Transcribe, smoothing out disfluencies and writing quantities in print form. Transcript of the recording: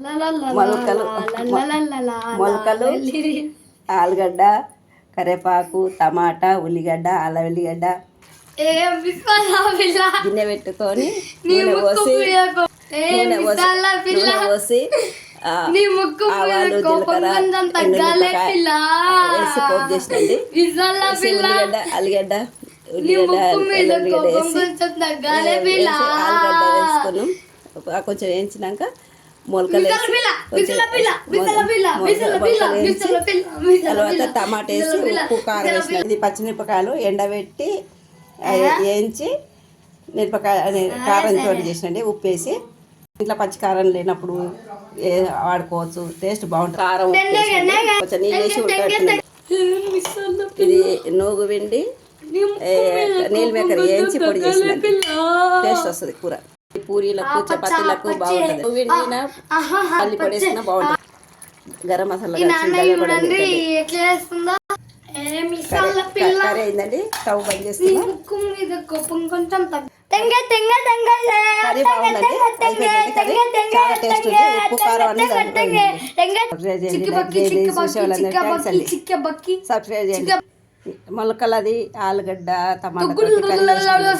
మొలకలు మొలకలు ఆలుగడ్డ కరివేపాకు టమాటా ఉల్లిగడ్డ అల్లం వెల్లిగడ్డ గిన్నె పెట్టుకొని నూనె పోసి ఆవాలు జీలకర్ర వేసి పోపు చేసినండి ఉల్లిగడ్డ అల్లిగడ్డ ఉల్లిగడ్డ వేసి ఆలుగడ్డ వేసుకున్నాం కొంచెం వేయించినాక మొలకలు వేసి తర్వాత టమాటా వేసి ఉప్పు కారం వేసిన ఇది పచ్చిమిరపకాయలు ఎండబెట్టి వేయించి మిరపకాయ కారం తోటి చేసినండి ఉప్పు వేసి ఇంట్లో పచ్చి కారం లేనప్పుడు వాడుకోవచ్చు టేస్ట్ బాగుంటుంది కారం కొంచెం నీళ్ళు వేసి ఉడకబెట్టినండి ఇది నూగు పిండి నీళ్ళు మేకర్ వేయించి పొడి చేసినండి టేస్ట్ వస్తుంది కూర పూరీలకు చపాతీలకు బాగుంటుంది పల్లి పొడి వేసినా బాగుంటుంది గరం మసాలా కర్రీ అయిందండి స్టవ్ బంద్ చేస్తున్నాం కర్రీ బాగుందండి అయిపోయిందండి కర్రీ చాలా టేస్ట్ ఉంది ఉప్పు కారం అన్ని సబ్స్క్రైబ్ చేయండి మొలకలది ఆలుగడ్డ టమాటా